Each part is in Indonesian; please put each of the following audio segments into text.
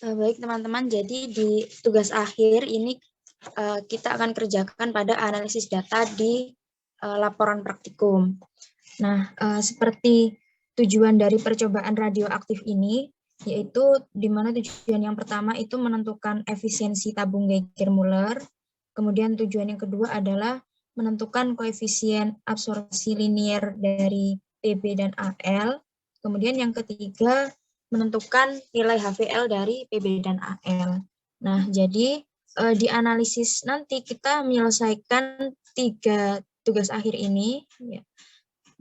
Baik teman-teman, jadi di tugas akhir ini kita akan kerjakan pada analisis data di laporan praktikum. Nah, seperti tujuan dari percobaan radioaktif ini, yaitu di mana tujuan yang pertama itu menentukan efisiensi tabung Geiger-Müller, kemudian tujuan yang kedua adalah menentukan koefisien absorpsi linier dari PB dan AL, kemudian yang ketiga menentukan nilai HVL dari PB dan AL. Nah, jadi di analisis nanti kita menyelesaikan 3 tugas akhir ini, ya,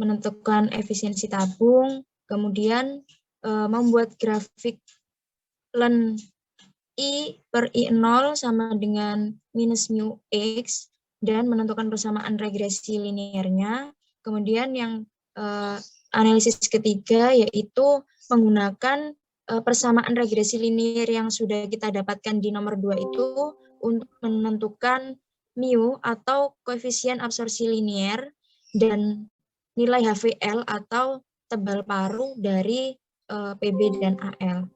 menentukan efisiensi tabung, kemudian membuat grafik ln I per I0 sama dengan minus mu X, dan menentukan persamaan regresi linearnya. Kemudian yang analisis ketiga yaitu menggunakan persamaan regresi linear yang sudah kita dapatkan di nomor 2 itu untuk menentukan mu atau koefisien absorpsi linear dan nilai HVL atau tebal paruh dari PB dan AL.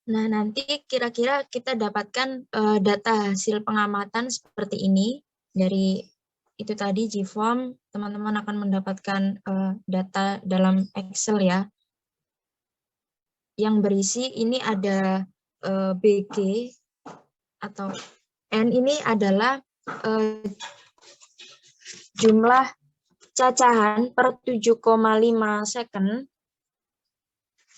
Nah, nanti kira-kira kita dapatkan data hasil pengamatan seperti ini. Dari itu tadi GFORM, teman-teman akan mendapatkan data dalam Excel ya. Yang berisi ini ada BG atau N ini adalah jumlah cacahan per 7,5 second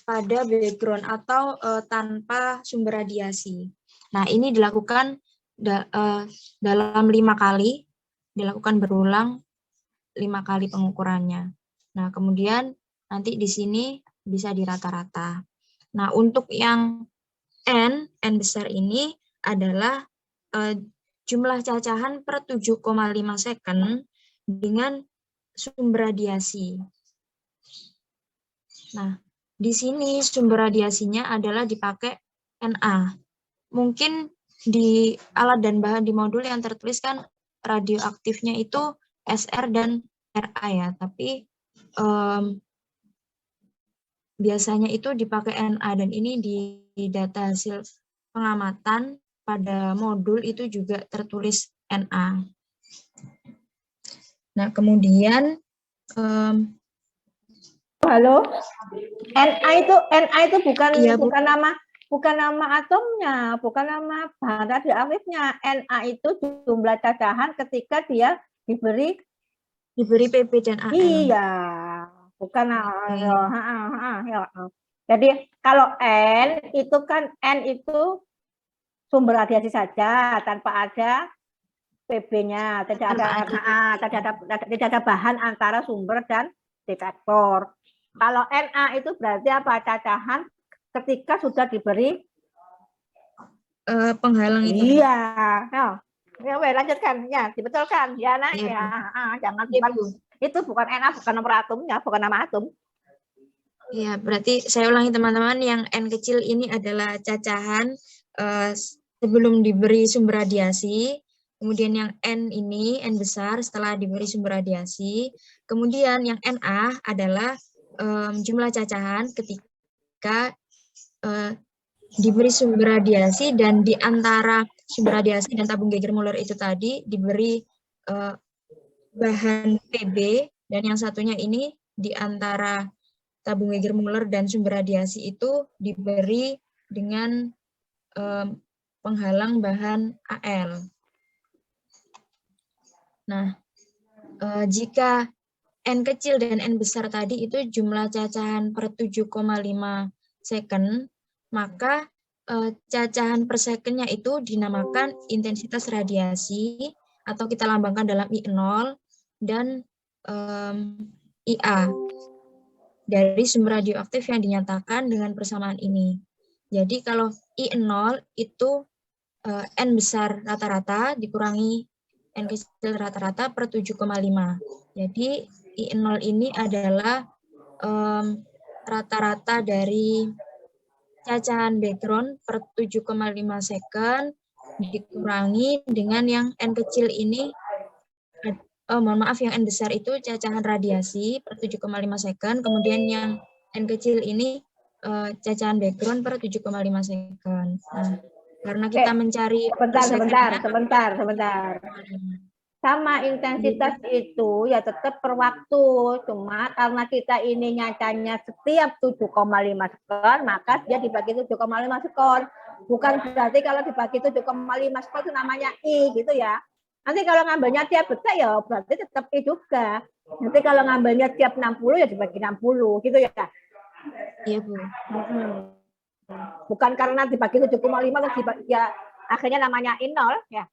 pada background atau tanpa sumber radiasi. Nah, ini dilakukan dalam 5 kali, dilakukan berulang 5 kali pengukurannya. Nah, kemudian nanti di sini bisa dirata-rata. Nah, untuk yang N besar ini adalah jumlah cacahan per 7,5 second dengan sumber radiasi. Nah, di sini sumber radiasinya adalah dipakai Na. Mungkin di alat dan bahan di modul yang tertulis kan radioaktifnya itu Sr dan Ra ya, tapi biasanya itu dipakai Na, dan ini di data hasil pengamatan pada modul itu juga tertulis Na. Nah, kemudian halo, Na itu bukan iya, bukan nama atomnya, bukan nama bahan radioaktifnya. Na itu jumlah cacahan ketika dia diberi PB dan AL. Iya, bukan. Ya. Jadi kalau N itu sumber radiasi saja tanpa ada PB-nya, tidak ada bahan antara sumber dan detektor. Kalau Na itu berarti apa? Cacahan ketika sudah diberi penghalang itu. Iya. Ya, lanjutkan. Ya, dibetulkan. Ya, nak. Ya, jangan bukan itu bukan Na, bukan nomor atomnya, bukan nama atom. Ya, berarti saya ulangi teman-teman, yang N kecil ini adalah cacahan sebelum diberi sumber radiasi. Kemudian yang N ini, N besar setelah diberi sumber radiasi. Kemudian yang Na adalah jumlah cacahan ketika diberi sumber radiasi, dan di antara sumber radiasi dan tabung Geiger-Müller itu tadi diberi bahan PB, dan yang satunya ini di antara tabung Geiger-Müller dan sumber radiasi itu diberi dengan penghalang bahan AL. Nah, jika N kecil dan N besar tadi itu jumlah cacahan per 7,5 second, maka cacahan per secondnya itu dinamakan intensitas radiasi, atau kita lambangkan dalam I0 dan IA dari sumber radioaktif yang dinyatakan dengan persamaan ini. Jadi kalau I0 itu N besar rata-rata dikurangi N kecil rata-rata per 7,5. Jadi I0 ini adalah rata-rata dari cacahan background per 7,5 second dikurangi dengan yang N kecil ini mohon maaf, yang N besar itu cacahan radiasi per 7,5 second, kemudian yang N kecil ini cacahan background per 7,5 second. Nah, karena kita mencari Sebentar. persekannya, Sama intensitas itu ya tetap per waktu. Cuma karena kita ini nyacanya setiap 7,5 sekon, maka dia dibagi 7,5 sekon. Bukan berarti kalau dibagi 7,5 sekon itu namanya I gitu ya. Nanti kalau ngambilnya tiap detik ya berarti tetap I juga. Nanti kalau ngambilnya tiap 60 ya dibagi 60 gitu ya. Iya, Bu. Bukan karena dibagi 7,5 terus ya akhirnya namanya I0 ya.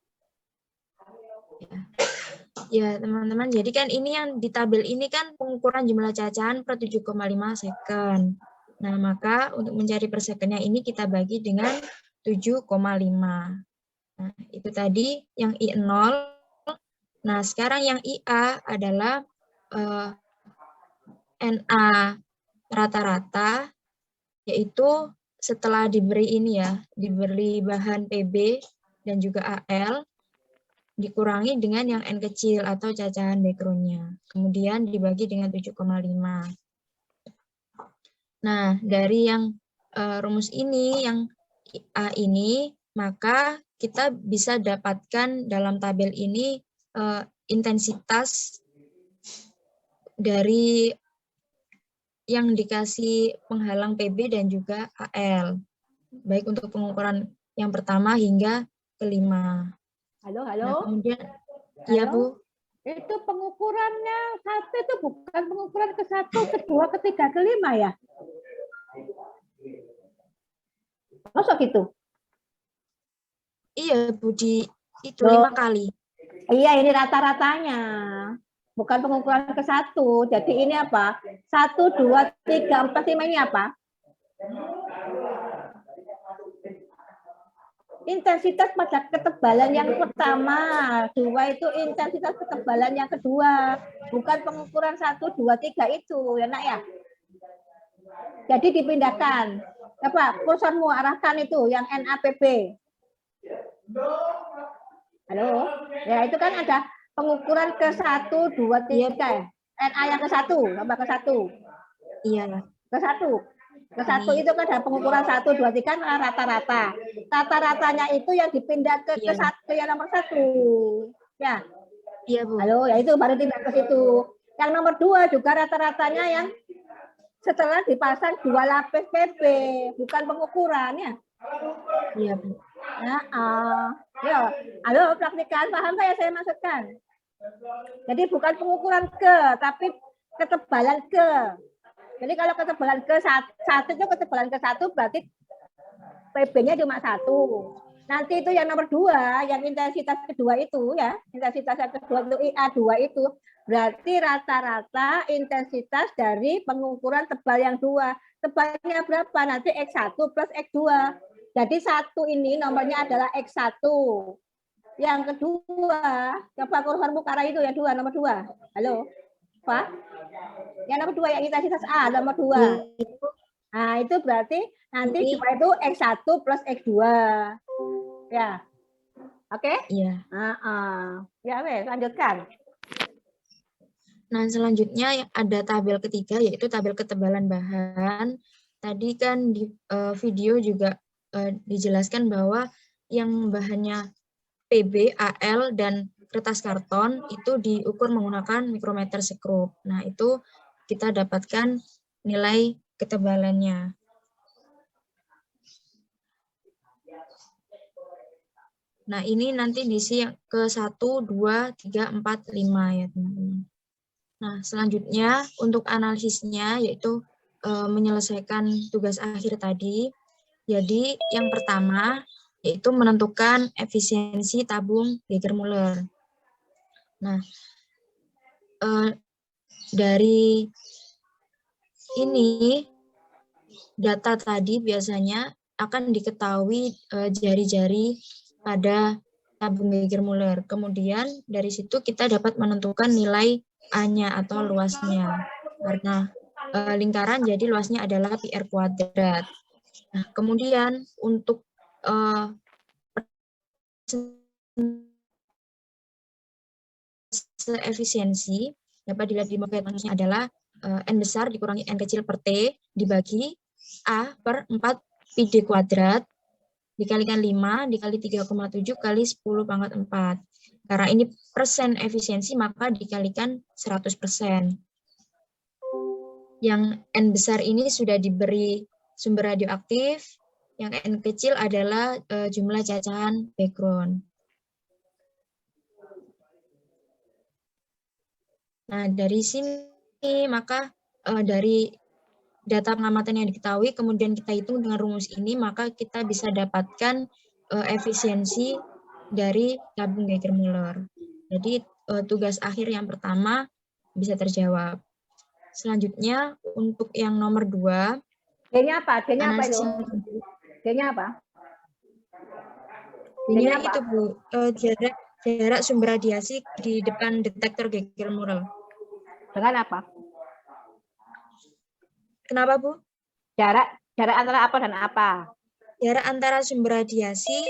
Ya, teman-teman, jadi kan ini yang di tabel ini kan pengukuran jumlah cacahan per 7,5 second. Nah, maka untuk mencari per secondnya ini kita bagi dengan 7,5. Nah, itu tadi yang I0. Nah, sekarang yang IA adalah NA rata-rata, yaitu setelah diberi ini ya, diberi bahan PB dan juga AL, dikurangi dengan yang N kecil atau cacahan background-nya. Kemudian dibagi dengan 7,5. Nah, dari yang rumus ini, yang A ini, maka kita bisa dapatkan dalam tabel ini intensitas dari yang dikasih penghalang PB dan juga AL. Baik untuk pengukuran yang pertama hingga kelima. Halo. Nah, kemudian, ya Bu. Itu pengukurannya satu itu bukan pengukuran ke satu, kedua, ketiga, kelima ya? Masa gitu? Iya, Bu, itu 5 kali. Iya, ini rata-ratanya. Bukan pengukuran ke satu. Jadi ini apa? 1, 2, 3, 4, 5 ini apa? Intensitas pada ketebalan yang pertama, 2 itu intensitas ketebalan yang kedua, bukan pengukuran 1, 2, 3 itu, ya nak ya. Jadi dipindahkan. Apa? Kursormu arahkan itu yang NAPB. Halo, ya itu kan ada pengukuran ke 1, 2, 3 ya. NA yang ke 1, tambah ke 1. Iya. Ke 1. Ke 1 itu kan ada pengukuran 1, 2, 3 rata-rata. Rata-ratanya itu yang dipindah ke 1 yang nomor 1. Ya. Iya, Bu. Halo, ya itu baru pindah ke situ. Yang nomor 2 juga rata-ratanya yang setelah dipasang 2 lapis PB, bukan pengukurannya. Iya, Bu. Ya, halo, praktikan paham saya maksudkan. Jadi bukan pengukuran ke, tapi ketebalan ke. Jadi kalau ketebalan ke satu itu ketebalan ke 1 berarti PB-nya cuma 1. Nanti itu yang nomor 2, yang intensitas kedua itu ya, intensitas yang kedua itu IA2 itu berarti rata-rata intensitas dari pengukuran tebal yang 2. Tebalnya berapa? Nanti X1 plus X2. Jadi 1 ini nomornya adalah X1. Yang kedua, coba kursor Mukara itu yang 2, nomor 2. Halo, Pak? Yang nomor 2 yang intensitas A, nomor 2. Nah, itu berarti nanti cuma itu X1 plus X2. Ya. Oke? Iya. Ya, wes, lanjutkan. Nah, selanjutnya ada tabel ketiga, yaitu tabel ketebalan bahan. Tadi kan di video juga dijelaskan bahwa yang bahannya PB, AL, dan kertas karton itu diukur menggunakan mikrometer sekrup. Nah, itu kita dapatkan nilai ketebalannya. Nah, ini nanti diisi ke 1, 2, 3, 4, 5 ya, teman-teman. Nah, selanjutnya untuk analisisnya yaitu menyelesaikan tugas akhir tadi. Jadi, yang pertama yaitu menentukan efisiensi tabung Geiger-Müller. Nah, dari ini data tadi biasanya akan diketahui jari-jari pada tabung Geiger-Müller. Kemudian dari situ kita dapat menentukan nilai A-nya atau luasnya. Karena lingkaran jadi luasnya adalah PR kuadrat. Nah, kemudian untuk efisiensi dapat dilihat di modelnya adalah N besar dikurangi N kecil per T dibagi A per 4 pi D kuadrat dikalikan 5 dikali 3,7 kali 10 pangkat 4. Karena ini persen efisiensi maka dikalikan 100%. Yang N besar ini sudah diberi sumber radioaktif, yang N kecil adalah jumlah cacahan background. Nah, dari sini maka dari data pengamatan yang diketahui, kemudian kita hitung dengan rumus ini, maka kita bisa dapatkan efisiensi dari tabung Geiger-Müller. Jadi tugas akhir yang pertama bisa terjawab. Selanjutnya untuk yang nomor 2. D-nya apa? D-nya apa itu? D-nya apa? D-nya itu Bu, jarak sumber radiasi di depan detektor Geiger-Müller. Dengan apa? Kenapa Bu? Jarak antara apa dan apa? Jarak antara sumber radiasi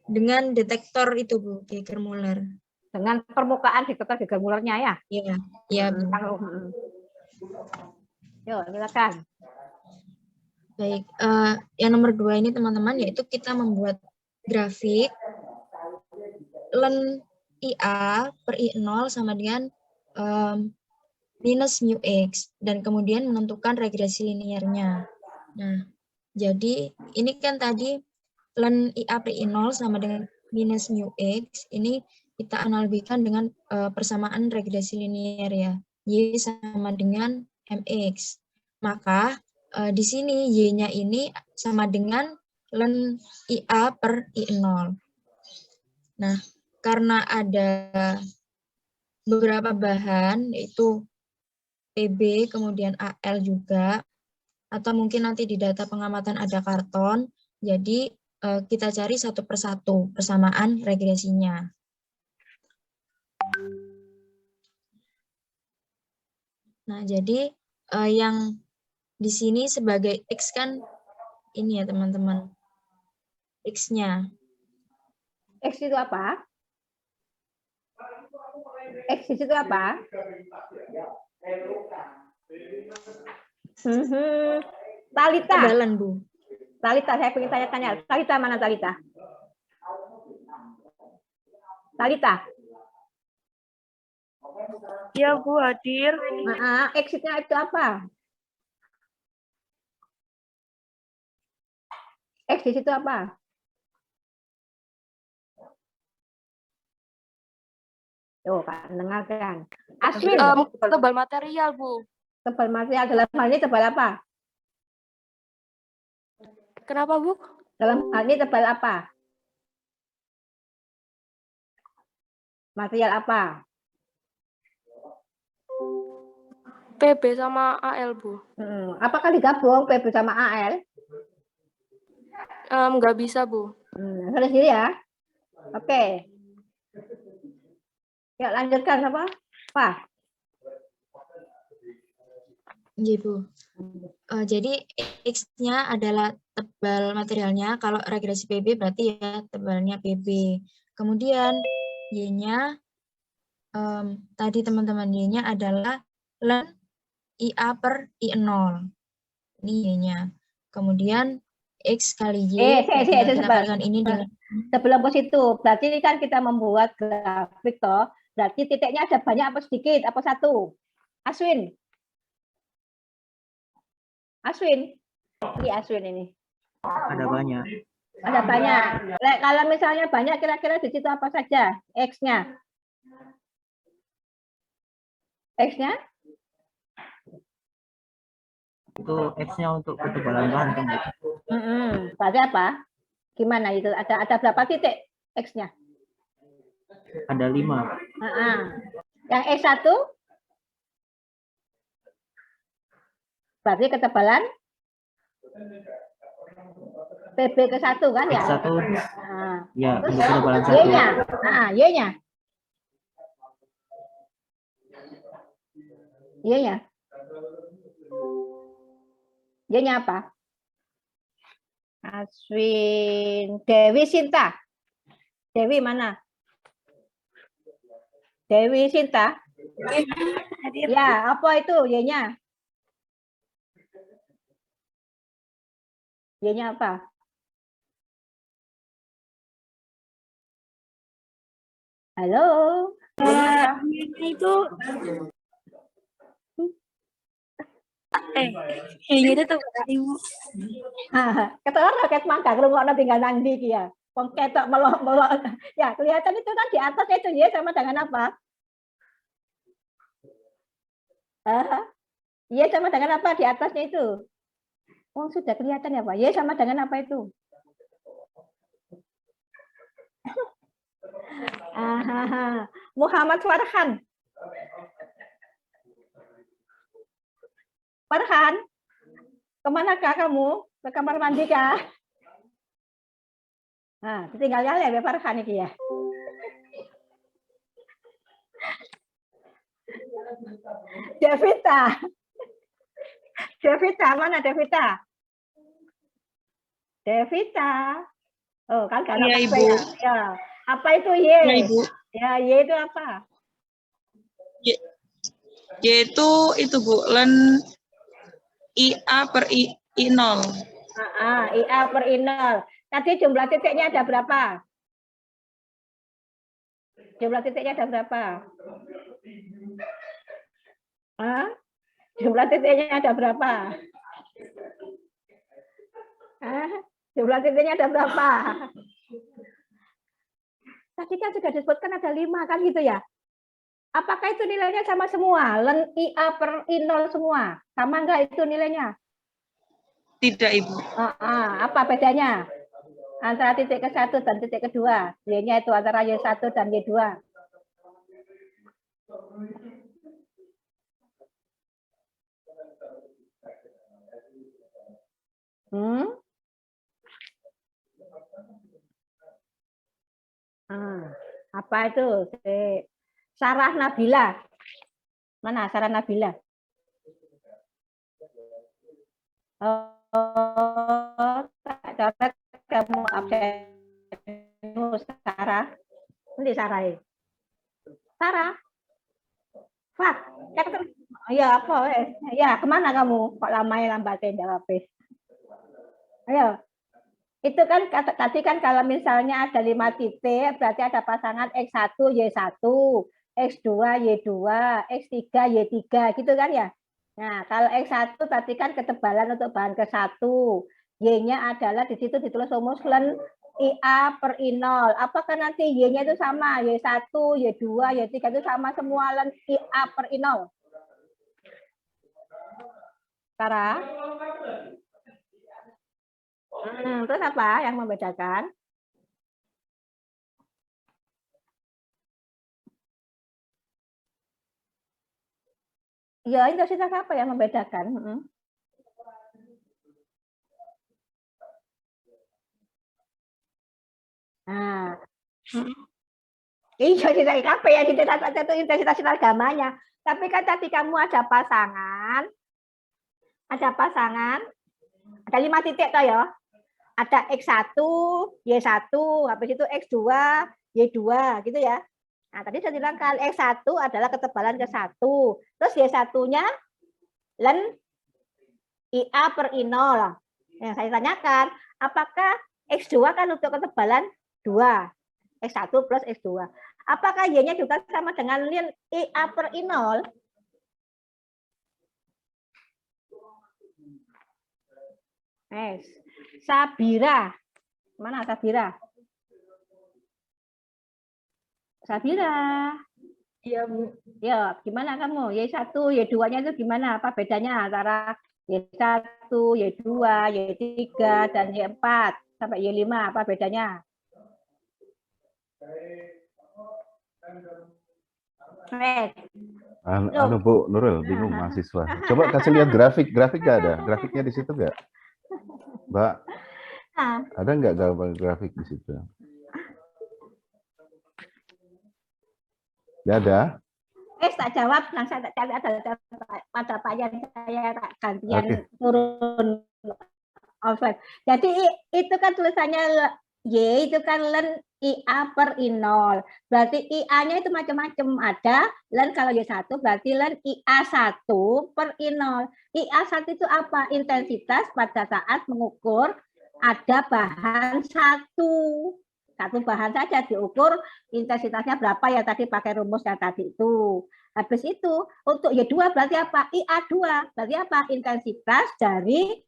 dengan detektor itu Bu, Geiger-Müller. Dengan permukaan detektor Geiger-Müller-nya ya? Iya, iya Bu. Yuk, silakan. Baik, yang nomor 2 ini teman-teman, yaitu kita membuat grafik ln IA per I0 sama dengan minus mu X, dan kemudian menentukan regresi linearnya. Nah, jadi ini kan tadi ln IA per I0 sama dengan minus mu X, ini kita analogikan dengan persamaan regresi linear ya, Y sama dengan MX. Maka di sini Y-nya ini sama dengan ln IA per I0. Nah, karena ada beberapa bahan, yaitu PB, kemudian AL juga, atau mungkin nanti di data pengamatan ada karton, jadi kita cari satu persatu persamaan regresinya. Nah, jadi yang di sini sebagai X kan ini ya teman-teman, X-nya. X itu apa? X itu apa? Talita. Kebalan, Bu. Talita, saya ingin tanya-tanya. Talita mana Talita? Talita. Ya Bu, hadir. Exit-nya itu apa? Exit itu apa? Tuh, kan dengarkan. Aswin. Tebal material, Bu. Tebal material dalam hal ini tebal apa? Kenapa, Bu? Dalam hal ini tebal apa? Material apa? PB sama AL, Bu. Apakah digabung PB sama AL? Nggak bisa, Bu. Sendiri ya. Oke. Ya, lanjutkan apa? Pak. Iya, Bu. Jadi X-nya adalah tebal materialnya, kalau regresi PB berarti ya tebalnya PB. Kemudian Y-nya, tadi teman-teman Y-nya adalah ln IA per I0. Ini Y-nya. Kemudian X kali Y, kita kalikan ini dengan... Sebelum ke situ, berarti ini kan kita membuat grafik toh, berarti titiknya ada banyak apa sedikit, apa satu? Aswin. Aswin. Ini Aswin ini. Ada banyak. Ada banyak. Kalau misalnya banyak, kira-kira di situ apa saja? X-nya. X-nya? Itu X-nya untuk ketebalan bahan kan? Berarti apa? Gimana itu? Ada berapa titik X-nya? Ada 5. Yang X1? Berarti ketebalan PB ke 1 kan ya? X1. Ya, untuk ketebalan 1. Y-nya. Y-nya. Y-nya. Y-nya apa? Aswin. Dewi Sinta. Dewi mana? Dewi Sinta. Ya, apa itu Y-nya? Y-nya apa? Halo. Itu ini itu tuh Ibu. Ketara ket mangga ngrungokno tinggal nang ndi iki ya. Wong ketok melok-melok. Ya, kelihatan itu kan di atas itu Y sama dengan apa? Y sama dengan apa di atasnya itu? Oh, sudah kelihatan ya, Pak. Y sama dengan apa itu? Muhammad Farhan. Farhan, kemanakah kamu? Ke kamar mandi kah? Nah, tinggal ya Farhan ini ya. Devita. Devita, mana Devita? Devita. Oh, kan karena Iya, apa Ibu. ya? Ya. Apa itu Y? Ya, Ibu. Ya, Y itu apa? Yaitu itu Bu, len IA per I0. IA per I0. Tadi jumlah titiknya ada berapa? Jumlah titiknya ada berapa? Jumlah titiknya ada berapa? Jumlah titiknya ada berapa? Tadi kan sudah disebutkan ada 5 kan gitu ya. Apakah itu nilainya sama semua? Len IA per I0 semua? Sama enggak itu nilainya? Tidak, Ibu. Apa bedanya? Antara titik ke-1 dan titik kedua. Y-nya itu antara Y1 dan Y2. Apa itu? Sarah Nabila. Mana Sarah Nabila? Kamu absen Sarah. Ini Sarah. Sarah. Fat. Ya apa? Ya kemana kamu? Kok lamanya lambatin jawab? Ayo. Itu kan tadi kan kalau misalnya ada 5 titik berarti ada pasangan X1 Y1, X2 Y2, X3 Y3 gitu kan ya. Nah, kalau X1 tadi kan ketebalan untuk bahan ke-1. Y-nya adalah di situ ditulis rumus len IA per I0. Apakah nanti Y-nya itu sama? Y1, Y2, Y3 itu sama semua len IA per I0? Sarah? Terus apa yang membedakan? Ya, intensitas apa yang membedakan? Nah, intensitas apa ya? Intensitas itu intensitas agamanya. Tapi kan tadi kamu ada pasangan, ada 5 titik toh ya. Ada X1, Y1, habis itu X2, Y2 gitu ya. Nah, tadi saya bilang kan X1 adalah ketebalan ke-1. Terus Y1-nya len IA per I0. Yang saya tanyakan, apakah X2 kan untuk ketebalan 2? X1 plus X2. Apakah Y-nya juga sama dengan len IA per I0? Sabira. Mana Sabira? Sabira. Iya, Bu. Ya, gimana kamu? Y1, Y2-nya itu gimana? Apa bedanya antara Y1, Y2, Y3, dan Y4 sampai Y5? Apa bedanya? Bu Nurul, bingung mahasiswa. Coba kasih lihat grafik nggak ada? Grafiknya di situ nggak? Mbak, ada nggak gambar grafik di situ? Nggak ada? Tak jawab, langsung tak cari ada pada pakaian saya tak gantian turun offline. Jadi itu kan tulisannya Y itu kan len IA per I0. Berarti IA-nya itu macam-macam. Ada len kalau Y1 berarti len IA1 per I0. IA1 itu apa? Intensitas pada saat mengukur ada bahan satu. Satu bahan saja diukur intensitasnya berapa ya tadi pakai rumus yang tadi itu. Habis itu untuk Y2 berarti apa? IA2 berarti apa? Intensitas dari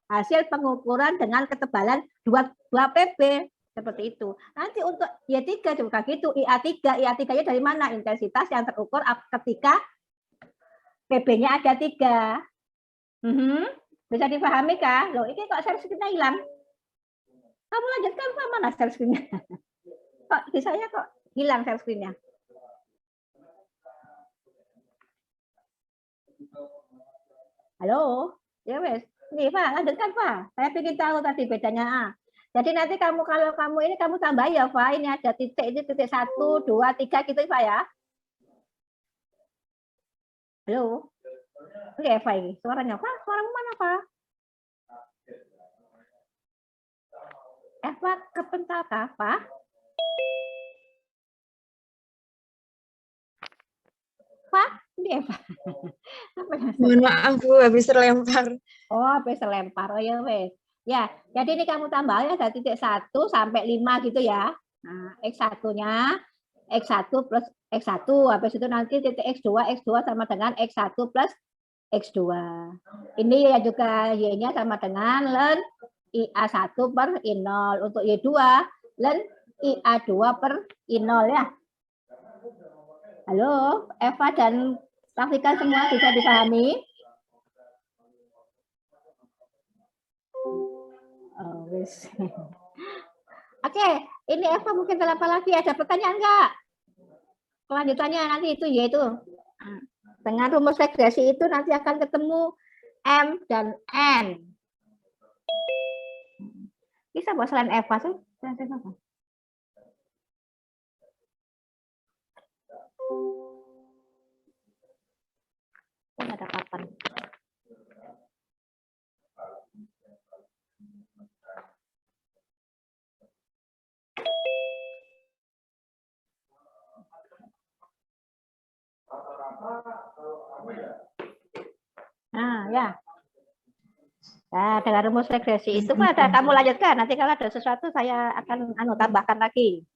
hasil pengukuran dengan ketebalan 2 pp. Seperti itu. Nanti untuk Y3 juga gitu, IA3. IA3-nya dari mana? Intensitas yang terukur ketika PB-nya ada 3. Bisa dipahami kah? Loh, ini kok share screen-nya hilang? Kamu lanjutkan Pak, mana share screen-nya? Kok di saya kok hilang share screen-nya? Halo? Ya wes. Nih Pak, lanjutkan Pak. Saya ingin tahu tadi bedanya. Jadi nanti kalau kamu ini kamu tambah ya Pak, ini ada titik, ini titik 1, 2, 3 gitu Pak ya. Halo? Oke Eva ini, suaranya Pak, suaramu mana Pak? Eva kepental kah Pak? Pak, ini Eva. Mohon maaf Bu, habis terlempar. Oh, habis terlempar. Oh ya wes. Ya, jadi ini kamu tambahnya dari titik 1 sampai 5 gitu ya. Nah, X1-nya, X1 plus X1. Habis itu nanti titik X2, X2 sama dengan X1 plus X2. Ini ya juga Y-nya sama dengan len IA1 per I0. Untuk Y2, len IA2 per I0 ya. Halo, Eva dan praktikan semua bisa dipahami? Oh, wis. Oke, ini Eva mungkin apa lagi? Ada pertanyaan enggak? Kelanjutannya nanti itu yaitu dengan rumus regresi itu nanti akan ketemu M dan N. Bisa buat selain Eva sih? Ada kapan? Nah, ya. Nah, dengan rumus regresi itu ada kamu lanjutkan. Nanti kalau ada sesuatu saya akan tambahkan lagi.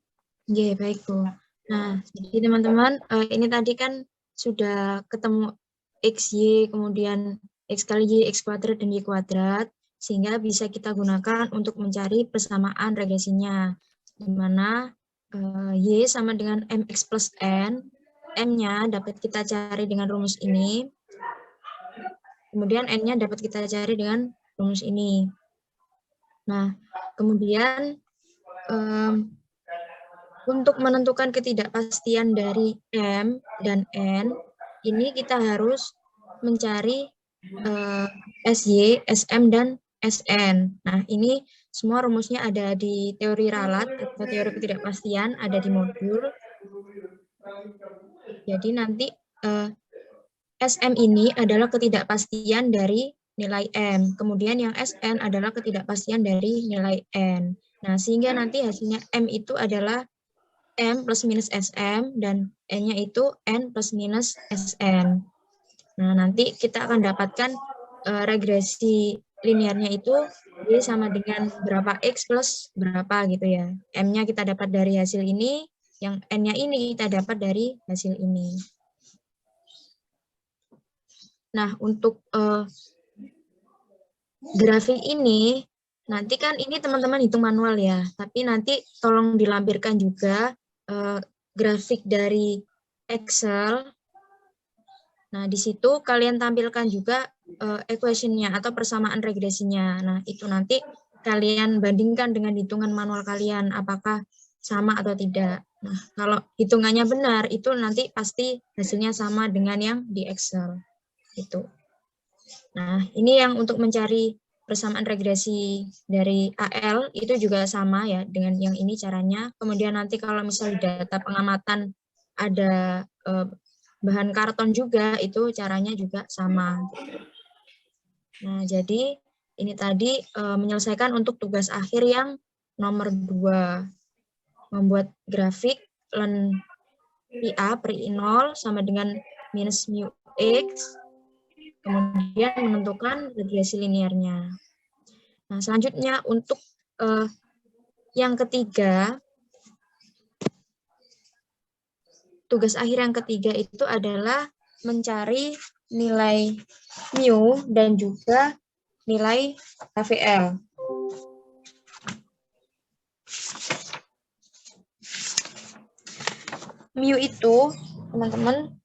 Oke, baik Bu. Nah, jadi teman-teman, ini tadi kan sudah ketemu XY, kemudian X kali Y, X kuadrat, dan Y kuadrat, sehingga bisa kita gunakan untuk mencari persamaan regresinya, di mana Y sama dengan MX plus N, M-nya dapat kita cari dengan rumus ini, kemudian N-nya dapat kita cari dengan rumus ini. Nah, kemudian untuk menentukan ketidakpastian dari M dan N, ini kita harus mencari SY, SM, dan SN. Nah, ini semua rumusnya ada di teori ralat atau teori ketidakpastian, ada di modul. Jadi nanti SM ini adalah ketidakpastian dari nilai M. Kemudian yang SN adalah ketidakpastian dari nilai N. Nah, sehingga nanti hasilnya M itu adalah M plus minus SM dan N-nya itu N plus minus SN. Nah, nanti kita akan dapatkan regresi linearnya itu Y sama dengan berapa X plus berapa gitu ya. M-nya kita dapat dari hasil ini, yang N-nya ini kita dapat dari hasil ini. Nah, untuk grafik ini, nanti kan ini teman-teman hitung manual ya, tapi nanti tolong dilampirkan juga grafik dari Excel. Nah, di situ kalian tampilkan juga equation-nya atau persamaan regresinya. Nah, itu nanti kalian bandingkan dengan hitungan manual kalian, apakah sama atau tidak. Nah, kalau hitungannya benar, itu nanti pasti hasilnya sama dengan yang di Excel. Itu. Nah, ini yang untuk mencari persamaan regresi dari AL itu juga sama ya dengan yang ini caranya. Kemudian nanti kalau misalnya data pengamatan ada bahan karton juga, itu caranya juga sama. Nah, jadi ini tadi menyelesaikan untuk tugas akhir yang nomor 2. membuat grafik ln IA per I0 sama dengan minus mu X, kemudian menentukan regresi linearnya. Nah, selanjutnya untuk yang ketiga, tugas akhir yang ketiga itu adalah mencari nilai mu dan juga nilai HVL. Mu itu, teman-teman,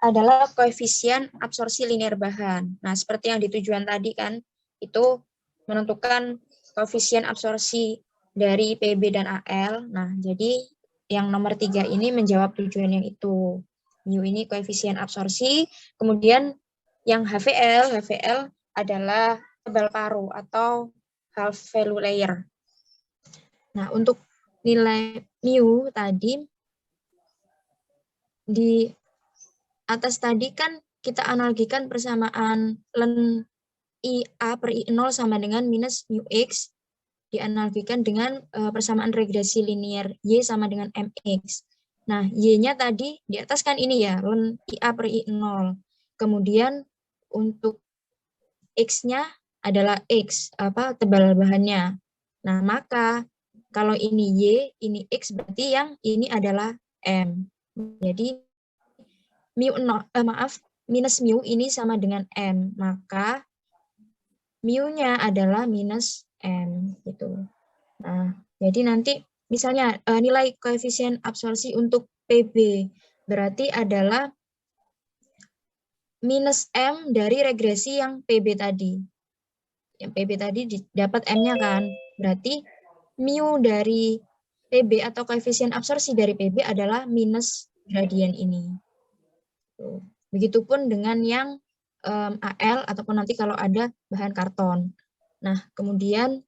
adalah koefisien absorpsi linear bahan. Nah, seperti yang di tujuan tadi kan, itu menentukan koefisien absorpsi dari PB dan AL. Nah, jadi yang nomor 3 ini menjawab tujuan yang itu. Mu ini koefisien absorpsi, kemudian yang HVL adalah tebal paruh atau half value layer. Nah, untuk nilai mu tadi, di atas tadi kan kita analogikan persamaan ln IA per I0 sama dengan minus mu X, dianalogikan dengan persamaan regresi linear Y sama dengan MX. Nah, Y-nya tadi di atas kan ini ya, ln IA per I0. Kemudian untuk X-nya adalah X, tebal bahannya. Nah, maka kalau ini Y, ini X, berarti yang ini adalah M. Jadi, minus mu ini sama dengan M, maka mu-nya adalah minus M, gitu. Nah, jadi nanti misalnya nilai koefisien absorpsi untuk PB berarti adalah minus M dari regresi yang PB tadi. Yang PB tadi dapat M-nya kan, berarti mu dari PB atau koefisien absorpsi dari PB adalah minus gradien ini. Begitupun dengan yang AL ataupun nanti kalau ada bahan karton. Nah, kemudian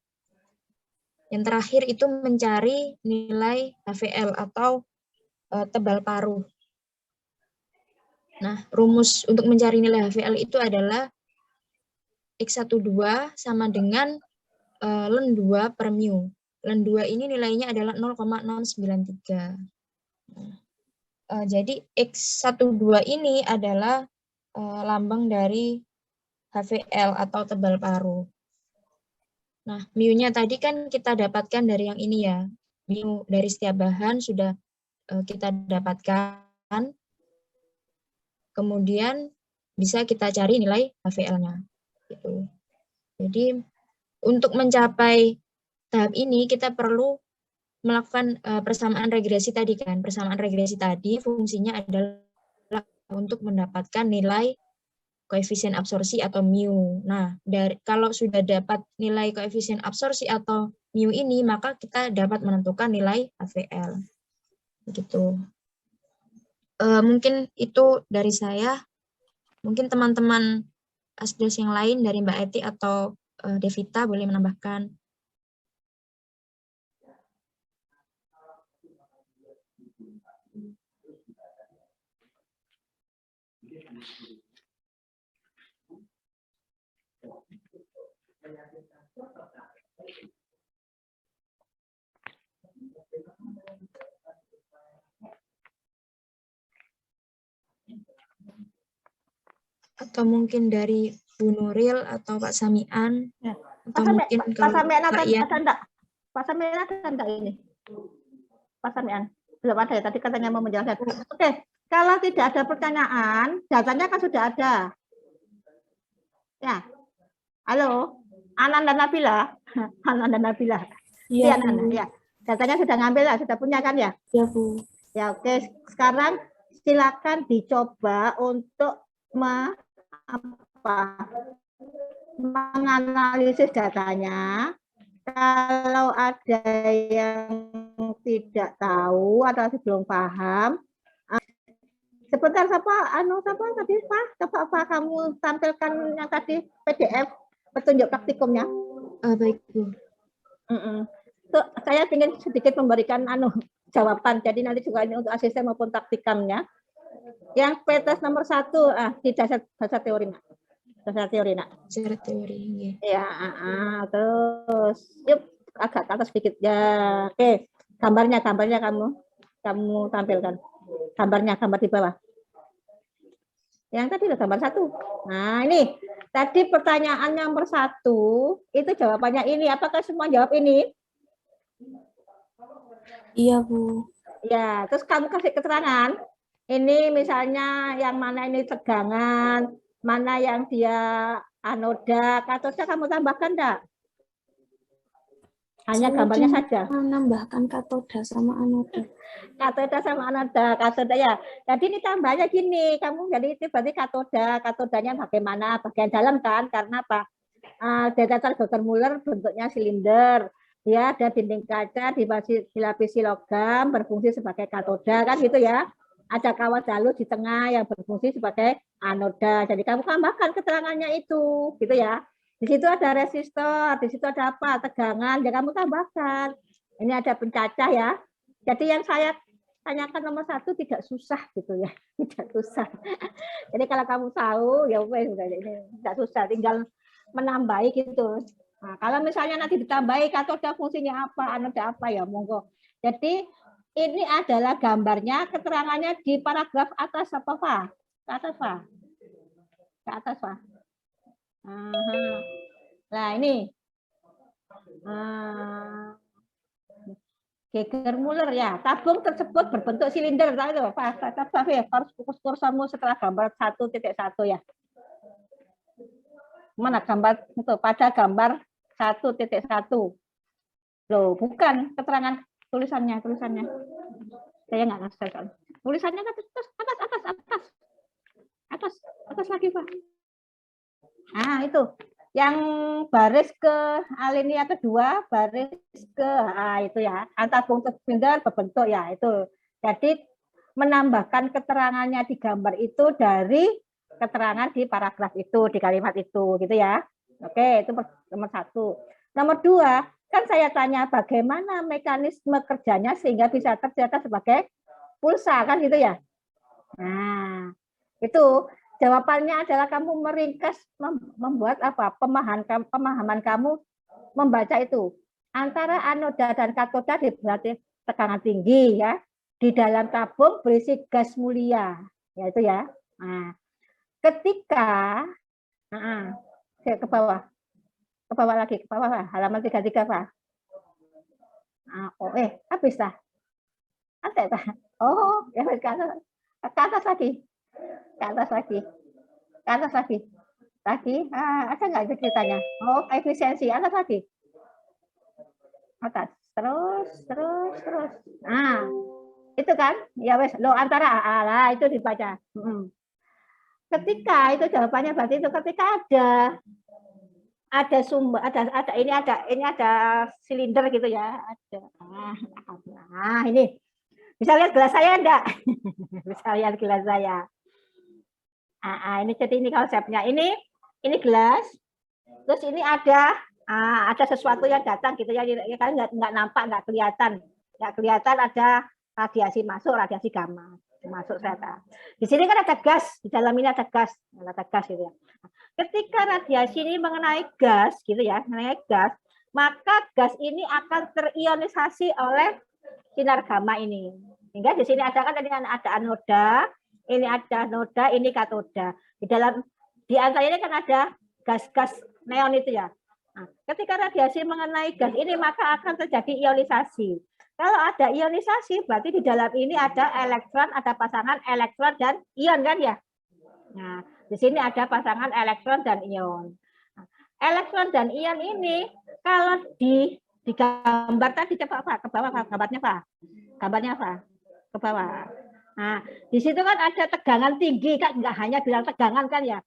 yang terakhir itu mencari nilai HVL atau tebal paruh. Nah, rumus untuk mencari nilai HVL itu adalah X12 sama dengan ln 2 per mu. Ln 2 ini nilainya adalah 0,693. Jadi X12 ini adalah lambang dari HVL atau tebal paruh. Nah, mu-nya tadi kan kita dapatkan dari yang ini ya. Mu dari setiap bahan sudah kita dapatkan. Kemudian bisa kita cari nilai HVL-nya. Gitu. Jadi untuk mencapai tahap ini kita perlu melakukan persamaan regresi tadi kan. Persamaan regresi tadi fungsinya adalah untuk mendapatkan nilai koefisien absorpsi atau mu. Nah, kalau sudah dapat nilai koefisien absorpsi atau mu ini, maka kita dapat menentukan nilai HVL. Begitu. Mungkin itu dari saya. Mungkin teman-teman asdos yang lain dari Mbak Eti atau Devita boleh menambahkan. Atau mungkin dari Bu Nuril atau Pak Samian, ya. Atau mungkin Pak Samian Pak Ian. ada enggak? Pak Samian ada enggak ini? Pak Samian belum ada ya, tadi katanya mau menjelaskan. Oke, kalau tidak ada pertanyaan, datanya kan sudah ada. Ya, halo, Anan dan Nabila. Anan dan Nabila. Iya, Ya, Anan, ya. Datanya sudah ngambil lah, sudah punya kan ya? ya Bu. Ya, oke. Sekarang silakan dicoba untuk menganalisis datanya. Kalau ada yang tidak tahu atau belum paham, sebentar siapa tadi Pak? Coba kamu tampilkan yang tadi PDF petunjuk praktikumnya. Baik Bu. Tuh, saya ingin sedikit memberikan jawaban. Jadi nanti juga ini untuk asisten maupun praktikamnya. Yang PTS nomor 1 di dasar teori nak. Dasar teori nak. Dasar teori. Ya, terus yuk agak ke atas sedikit ya. Oke. Gambarnya kamu tampilkan. Gambar di bawah. Yang tadi loh, gambar 1. Nah, ini tadi pertanyaan nomor 1 itu jawabannya ini. Apakah semua jawab ini? Iya, Bu. Ya, terus kamu kasih keterangan. Ini misalnya yang mana ini tegangan, mana yang dia anoda, katoda kamu tambahkan enggak? Hanya Saya gambarnya cuma saja. menambahkan katoda sama anoda. Katoda sama anoda, katoda ya. Jadi ini tambahnya gini, kamu jadi itu berarti katodanya bagaimana? Bagian dalam kan? Karena apa? Detektor Gauger-Müller bentuknya silinder. Dia ada dinding kaca dilapisi logam berfungsi sebagai katoda kan gitu ya. Ada kawat jalur di tengah yang berfungsi sebagai anoda. Jadi kamu tambahkan keterangannya itu, gitu ya. Di situ ada resistor, di situ ada apa? Tegangan, ya kamu tambahkan. Ini ada pencacah ya. Jadi yang saya tanyakan nomor 1 tidak susah gitu ya, tidak susah. Jadi kalau kamu tahu ya wes ini tidak susah, tinggal menambahi gitu. Nah, kalau misalnya nanti ditambahi katoda fungsinya apa, anoda apa ya monggo. Jadi ini adalah gambarnya, keterangannya di paragraf atas apa Pak? Ke atas Pak? Ke atas Pak? Nah ini. Gauger-Müller ya, tabung tersebut berbentuk silinder. Tahu itu Pak? Ya, harus fokus kursormu setelah gambar 1.1 ya. Mana gambar itu? Pada gambar 1.1. Loh, bukan keterangan tulisannya. Saya nggak ngasih. Tulisannya atas lagi Pak. Nah itu, yang baris ke alinea kedua, baris ke itu ya, tabung silinder berbentuk ya itu. Jadi menambahkan keterangannya di gambar itu dari keterangan di paragraf itu, di kalimat itu, gitu ya. Oke, itu nomor 1. Nomor 2, kan saya tanya bagaimana mekanisme kerjanya sehingga bisa tercatat sebagai pulsa, kan gitu ya. Nah, itu jawabannya adalah kamu meringkas, membuat apa? Pemahaman kamu membaca itu. Antara anoda dan katoda berarti tegangan tinggi ya. Di dalam tabung berisi gas mulia, yaitu ya. Nah, ketika ke bawah lagi, ke bawah Pak, halaman 33 Pak. Habis dah. Ada Pak. Oh, ya ke atas lagi. Ke atas lagi. Ada nggak itu ceritanya? Oh, efisiensi, atas lagi. Atas, terus. Nah, itu kan, ya wes, lo antara itu dibaca. Ketika itu jawabannya berarti itu ketika ada sumber, ini ada silinder gitu ya, ada. Nah, ini bisa lihat gelas saya enggak? Bisa lihat gelas saya. Ini jadi ini konsepnya. Ini gelas. Terus ini ada sesuatu yang datang gitu ya. Kalian nggak nampak, nggak kelihatan ada radiasi masuk, radiasi gamma masuk ternyata. Di sini kan ada gas, di dalam ini ada gas gitu ya. Ketika radiasi ini mengenai gas gitu ya, maka gas ini akan terionisasi oleh sinar gamma ini. Sehingga di sini ada anoda, ini ada anoda, ini katoda. Di antaranya kan ada gas-gas neon itu ya. Nah, ketika radiasi mengenai gas ini maka akan terjadi ionisasi. Kalau ada ionisasi berarti di dalam ini ada elektron, ada pasangan elektron dan ion kan ya. Nah, di sini ada pasangan elektron dan ion. Nah, elektron dan ion ini kalau di gambar tadi coba Pak, ke bawah Pak, gambarnya Pak, ke bawah. Nah, di situ kan ada tegangan tinggi kan, nggak hanya bilang tegangan kan ya.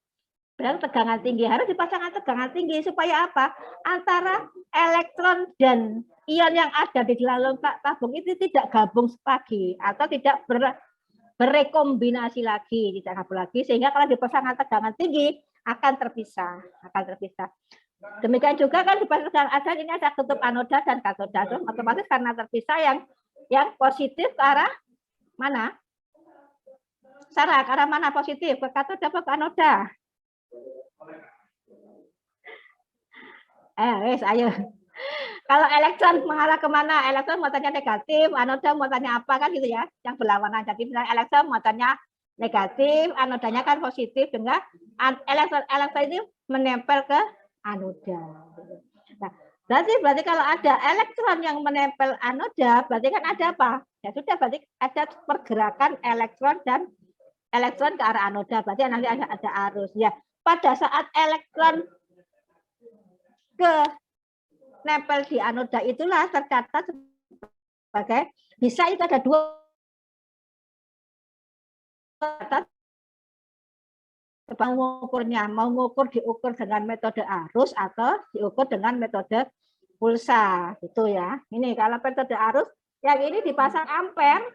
Bilang tegangan tinggi, harus dipasangkan tegangan tinggi supaya apa? Antara elektron dan ion yang ada di dalam tabung itu tidak gabung lagi atau tidak berrekombinasi lagi, tidak gabung lagi, sehingga kalau dipasangkan tegangan tinggi akan terpisah. Demikian juga kan dipasangkan ini ada kutub anoda dan katoda, otomatis karena terpisah yang positif ke arah mana? Sarah, ke arah mana positif? Ke katoda atau ke anoda? Ayo. Kalau elektron mengarah kemana? Elektron muatannya negatif, anoda muatannya apa kan gitu ya? Yang berlawanan. Jadi misalnya elektron muatannya negatif, anodanya kan positif, sehingga elektron ini menempel ke anoda. Nah, berarti kalau ada elektron yang menempel anoda, berarti kan ada apa? Ya sudah, berarti ada pergerakan elektron dan elektron ke arah anoda. Berarti nanti ada arus. Ya, pada saat elektron ke nempel di anoda itulah tercatat sebagai bisa itu ada dua mengukurnya, mau diukur dengan metode arus atau diukur dengan metode pulsa, gitu ya. Ini kalau metode arus, yang ini dipasang ampere,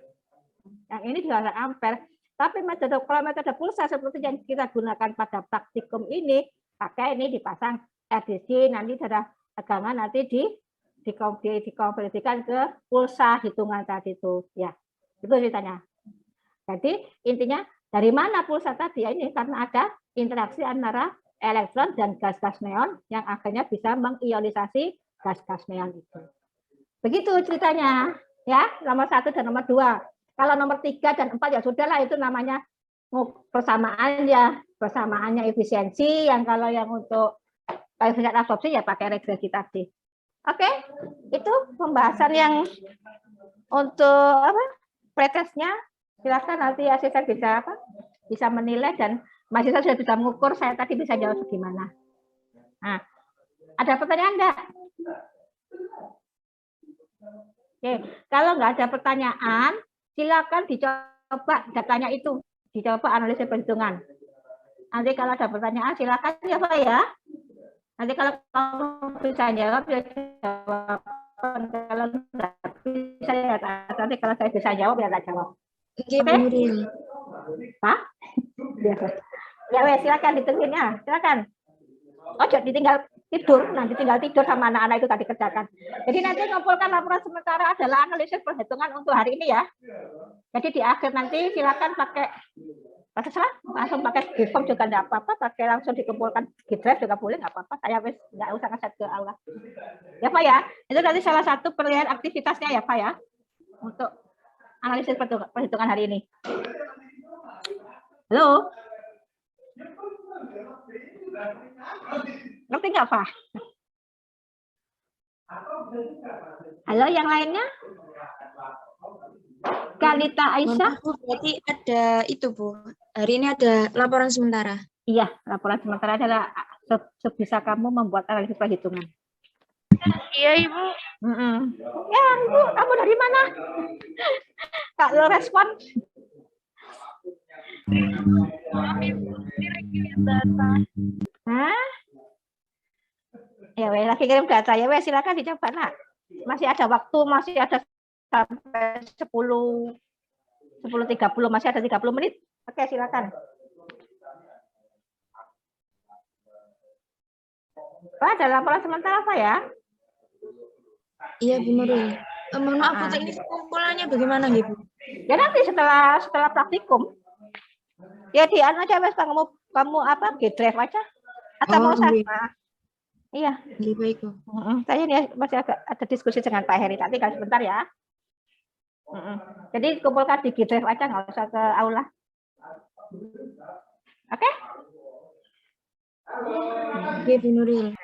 yang ini dipasang ampere. Tapi kalau metode pulsa seperti yang kita gunakan pada praktikum ini, pakai ini dipasang RDC, nanti ada tegangan nanti dikonversikan ke pulsa hitungan tadi itu, ya. Itu ceritanya. Jadi intinya dari mana pulsa tadi ya, ini karena ada interaksi antara elektron dan gas-gas neon yang akhirnya bisa mengionisasi gas-gas neon itu. Begitu ceritanya ya, nomor 1 dan nomor 2. Kalau nomor 3 dan 4 ya sudahlah, itu namanya persamaan ya, persamaannya efisiensi, yang kalau yang untuk koefisien absorpsi ya pakai regresi tadi. Oke, itu pembahasan yang untuk apa? Pretestnya. Silakan nanti asisten bisa menilai dan mahasiswa sudah bisa mengukur saya tadi bisa jawab gimana. Nah, ada pertanyaan enggak? Oke, kalau nggak ada pertanyaan, silakan dicoba datanya itu, dicoba analisis perhitungan. Nanti kalau ada pertanyaan silakan ya Pak ya. Nanti kalau kamu bisa jawab ya jawab. Kalau nggak bisa ya nanti kalau saya bisa jawab ya tak jawab. Oke, Bu Nuril. Pak? Ya wes, silakan ditungguin ya, silakan. Oh, jadi ditinggal tidur, nanti tinggal tidur sama anak-anak itu tadi kerjakan. Jadi nanti ngumpulkan laporan sementara adalah analisis perhitungan untuk hari ini ya. Jadi di akhir nanti silakan pakai langsung pakai Gform juga enggak apa-apa, pakai langsung dikumpulkan Gdrive juga boleh, enggak apa-apa. Saya wes enggak usah ngeset ke aula. Ya Pak ya, itu nanti salah satu penilaian aktivitasnya ya Pak ya. Untuk analisis perhitungan hari ini. Halo? Ngerti nggak, Pak? Halo, yang lainnya? Kalita Aisyah? Bu, berarti ada itu, Bu. Hari ini ada laporan sementara. Iya, laporan sementara adalah sebisa kamu membuat analisis perhitungan. Iya, Ibu. Ya, Ibu, kamu dari mana? Kak, lo respon? Hah? Ya, wes lagi kirim data ya, wes silakan dicoba nak. Masih ada waktu, masih ada sampai 10.30, masih ada 30 menit. Oke, silakan. Pak, ada laporan sementara apa ya? Iya, Bu Nuril. Mohon maaf, Bu, teknis pengumpulannya bagaimana gitu? Ya nanti setelah praktikum. Ya di aja wes kamu apa Gdrive aja atau mau sama? Iya. Iya, baik, Bu. Saya ini masih ada diskusi dengan Pak Heri nanti kan sebentar ya. Jadi kumpulkan di Gdrive aja, nggak usah ke aula. Oke? Oke, Bu Nuril.